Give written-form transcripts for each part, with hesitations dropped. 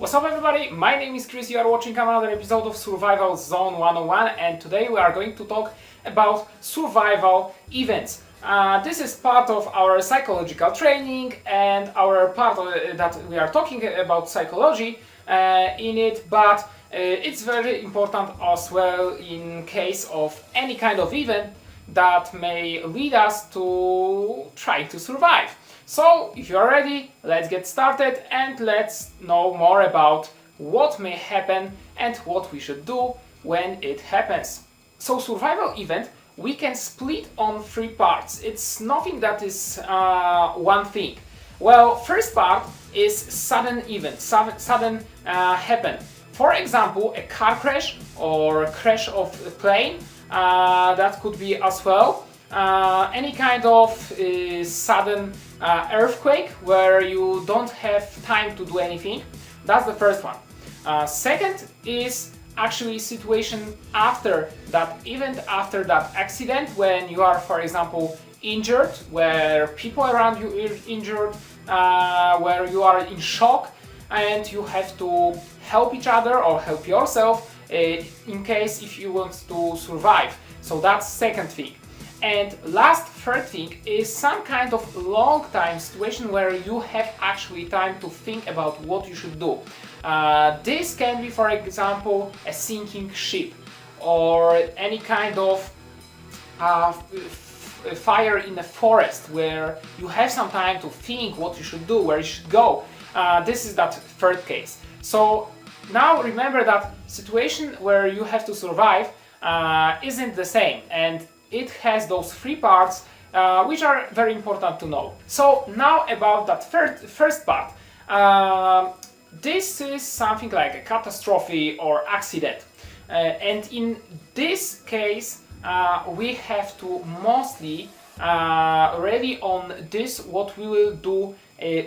What's up everybody, my name is Chris, you are watching another episode of Survival Zone 101 and today we are going to talk about survival events. This is part of our psychological training and our part of, that we are talking about psychology in it, but it's very important as well in case of any kind of event that may lead us to try to survive. So, if you are ready, let's get started and let's know more about what may happen and what we should do when it happens. So, survival event we can split on three parts. It's nothing that is one thing. Well, first part is sudden event, sudden happen. For example, a car crash or crash of a plane, that could be as well. Any kind of sudden earthquake where you don't have time to do anything. That's the first one. Second is actually situation after that event, after that accident, when you are, for example, injured, where people around you are injured, where you are in shock and you have to help each other or help yourself in case if you want to survive. So that's second thing. And last, third thing is some kind of long time situation where you have actually time to think about what you should do. This can be, for example, a sinking ship or any kind of fire in a forest where you have some time to think what you should do, where you should go. This is that third case. So now remember that situation where you have to survive isn't the same, and it has those three parts which are very important to know. So now about that first part. This is something like a catastrophe or accident, and in this case we have to mostly ready on this what we will do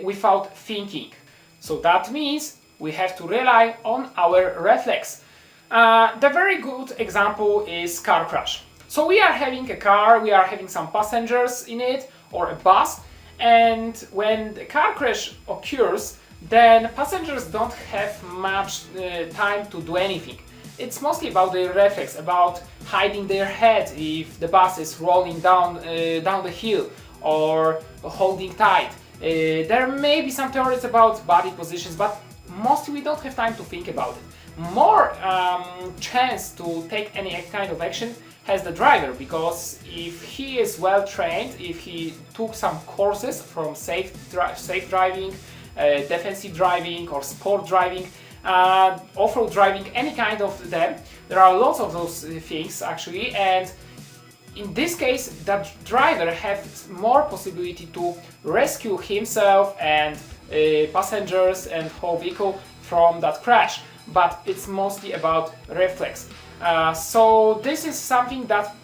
without thinking. So that means we have to rely on our reflex. The very good example is car crash. So we are having a car, we are having some passengers in it, or a bus, and when the car crash occurs, then passengers don't have much time to do anything. It's mostly about their reflex, about hiding their head if the bus is rolling down the hill, or holding tight. There may be some theories about body positions, but mostly we don't have time to think about it. More chance to take any kind of action has the driver, because if he is well trained, if he took some courses from safe driving, defensive driving or sport driving, off-road driving, any kind of them, there are lots of those things actually, and in this case that driver has more possibility to rescue himself and passengers and whole vehicle from that crash, but it's mostly about reflex. So this is something that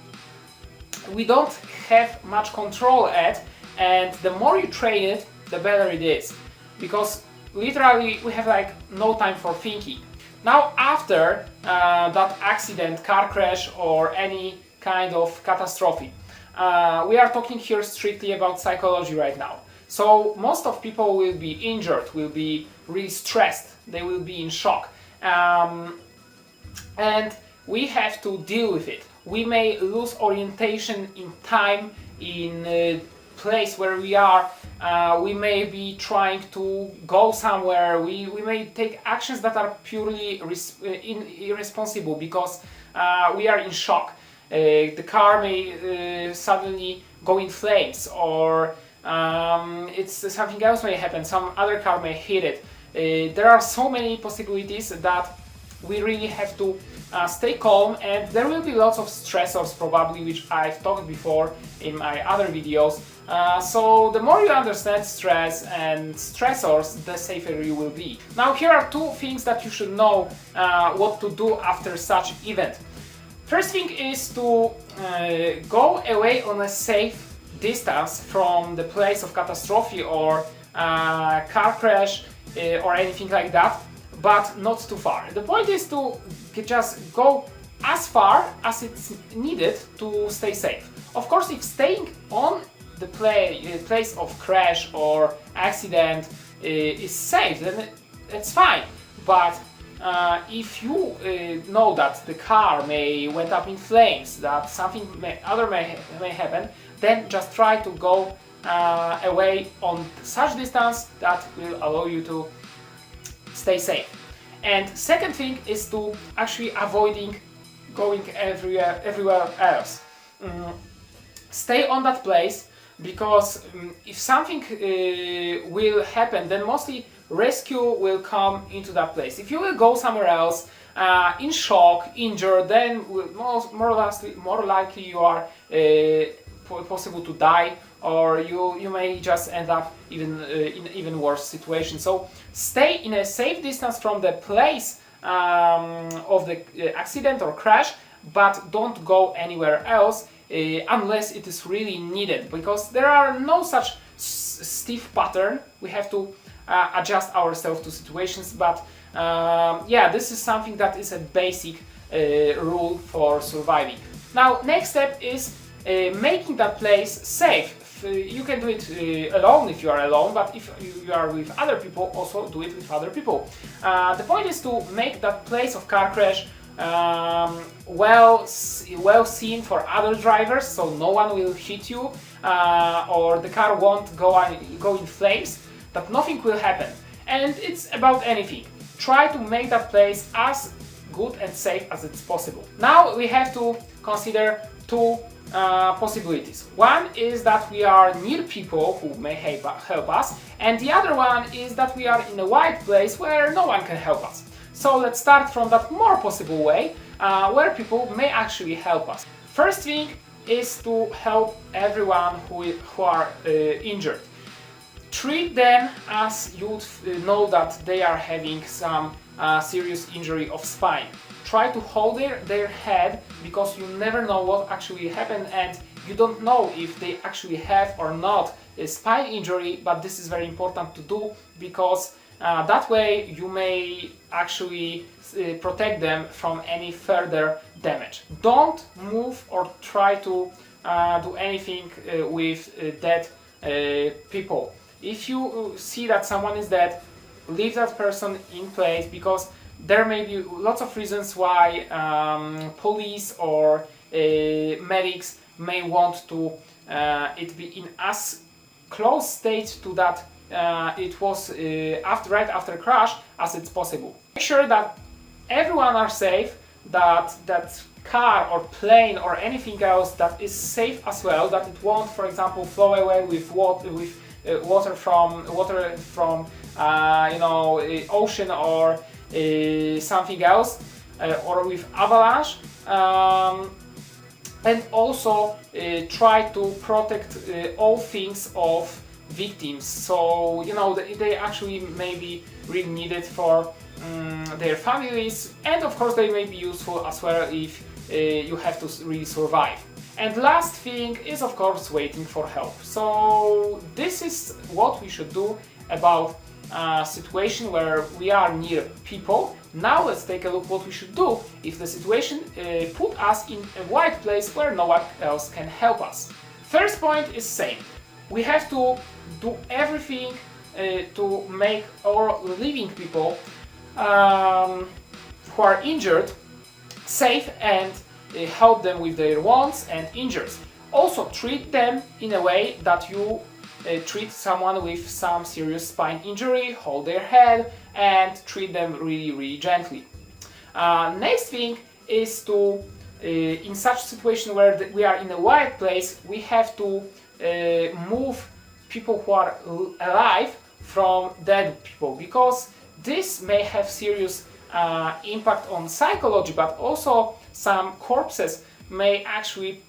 we don't have much control at, and the more you train it, the better it is, because literally we have like no time for thinking. Now after that accident, car crash or any kind of catastrophe, we are talking here strictly about psychology right now. So most of people will be injured, will be really stressed, they will be in shock, and we have to deal with it. We may lose orientation in time, in a place where we are. We may be trying to go somewhere. We may take actions that are purely irresponsible because we are in shock. The car may suddenly go in flames, or it's something else may happen. Some other car may hit it. There are so many possibilities that we really have to stay calm, and there will be lots of stressors probably, which I've talked before in my other videos. So the more you understand stress and stressors, the safer you will be. Now here are two things that you should know what to do after such event. First thing is to go away on a safe distance from the place of catastrophe or car crash or anything like that, but not too far. The point is to just go as far as it's needed to stay safe. Of course, if staying on the place of crash or accident is safe, then it's fine. but if you know that the car may went up in flames, that something may happen, then just try to go away on such distance that will allow you to stay safe. And second thing is to actually avoiding going everywhere else. Stay on that place, because if something will happen, then mostly rescue will come into that place. If you will go somewhere else in shock, injured, then more likely you are possible to die, or you may just end up in even worse situation. So stay in a safe distance from the place of the accident or crash, but don't go anywhere else unless it is really needed, because there are no such stiff pattern. We have to adjust ourselves to situations, but yeah, this is something that is a basic rule for surviving. Now, next step is making that place safe. You can do it alone if you are alone, but if you are with other people, also do it with other people. The point is to make that place of car crash well seen for other drivers, so no one will hit you, or the car won't go in flames, that nothing will happen. And it's about anything. Try to make that place as good and safe as it's possible. Now we have to consider two possibilities. One is that we are near people who may help us, and the other one is that we are in a wide place where no one can help us. So let's start from that more possible way, where people may actually help us. First thing is to help everyone who are injured. Treat them as you know that they are having some serious injury of spine. Try to hold their head, because you never know what actually happened, and you don't know if they actually have or not a spine injury, but this is very important to do, because that way you may actually protect them from any further damage. Don't move or try to do anything with dead people. If you see that someone is dead, leave that person in place, because there may be lots of reasons why police or medics may want to it be in as close state to that it was right after crash as it's possible. Make sure that everyone are safe, that car or plane or anything else that is safe as well, that it won't, for example, flow away with water from ocean or something else, or with avalanche, and also try to protect all things of victims. So they actually may be really needed for their families, and of course they may be useful as well if you have to really survive. And last thing is, of course, waiting for help. So this is what we should do about a situation where we are near people. Now let's take a look what we should do if the situation put us in a wide place where no one else can help us. First point is same. We have to do everything to make our living people who are injured safe, and help them with their wants and injuries. Also treat them in a way that you treat someone with some serious spine injury, hold their head and treat them really, really gently. Next thing is to, in such situation where we are in a wide place, we have to move people who are alive from dead people, because this may have serious impact on psychology, but also some corpses may actually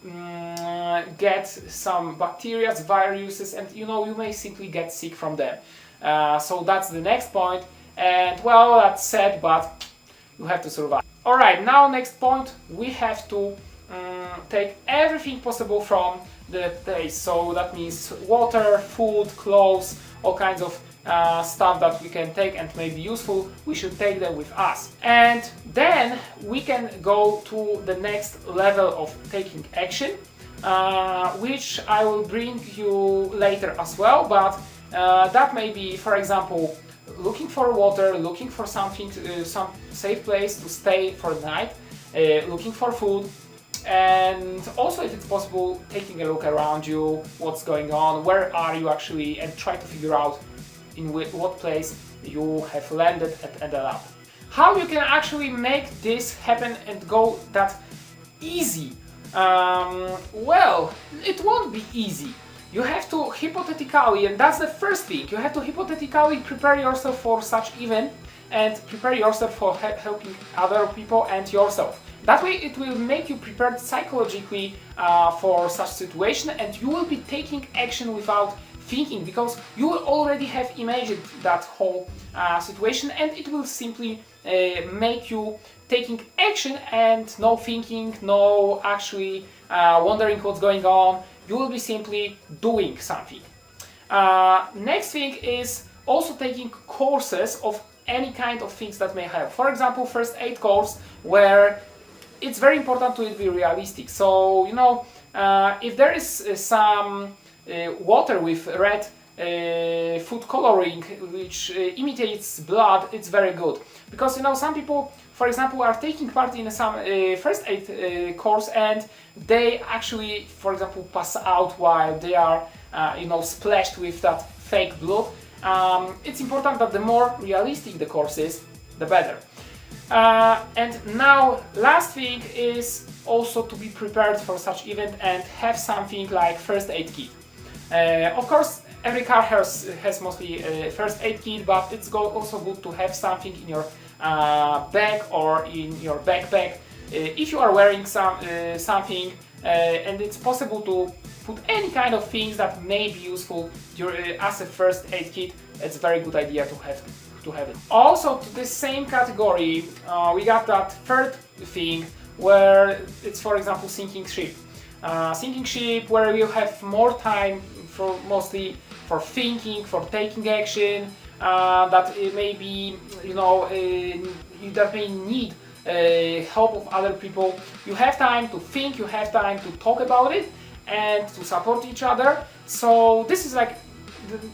get some bacteria, viruses, and you may simply get sick from them. So that's the next point, and well, that's sad, but you have to survive. Alright, now next point, we have to take everything possible from the place. So that means water, food, clothes, all kinds of stuff that we can take and may be useful, we should take them with us. And then we can go to the next level of taking action, which I will bring you later as well, but that may be, for example, looking for water, looking for something, some safe place to stay for the night, looking for food, and also, if it's possible, taking a look around you, what's going on, where are you actually, and try to figure out in what place you have landed and ended up. How you can actually make this happen and go that easy? Well, it won't be easy. You have to hypothetically, and that's the first thing, you have to hypothetically prepare yourself for such event and prepare yourself for helping other people and yourself. That way it will make you prepared psychologically for such situation, and you will be taking action without thinking, because you will already have imagined that whole situation, and it will simply make you taking action and no thinking, no actually wondering what's going on. You will be simply doing something. Next thing is also taking courses of any kind of things that may help. For example, first aid course, where it's very important to be realistic. So, you know, if there is some water with red food coloring which imitates blood, it's very good. Because, you know, some people, for example, are taking part in some first aid course, and they actually, for example, pass out while they are, you know, splashed with that fake blood. It's important that the more realistic the course is, the better. And now, last thing is also to be prepared for such event and have something like first aid kit. Of course, every car has mostly a first aid kit, but it's also good to have something in your bag or in your backpack. If you are wearing something and it's possible to put any kind of things that may be useful as a first aid kit, it's a very good idea to have it. Also, to the same category, we got that third thing, where it's, for example, sinking ship. Sinking ship, where you have more time mostly for thinking, for taking action, that it may be, you know, that may need help of other people. You have time to think, you have time to talk about it and to support each other. So this is like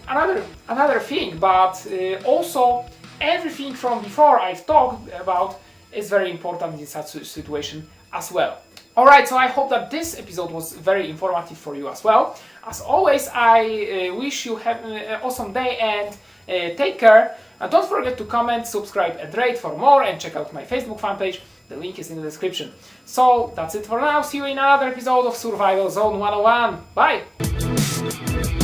another thing, but also everything from before I've talked about is very important in such a situation as well. Alright, so I hope that this episode was very informative for you as well. As always, I wish you have an awesome day and take care. Don't forget to comment, subscribe and rate for more, and check out my Facebook fan page. The link is in the description. So that's it for now. See you in another episode of Survival Zone 101. Bye!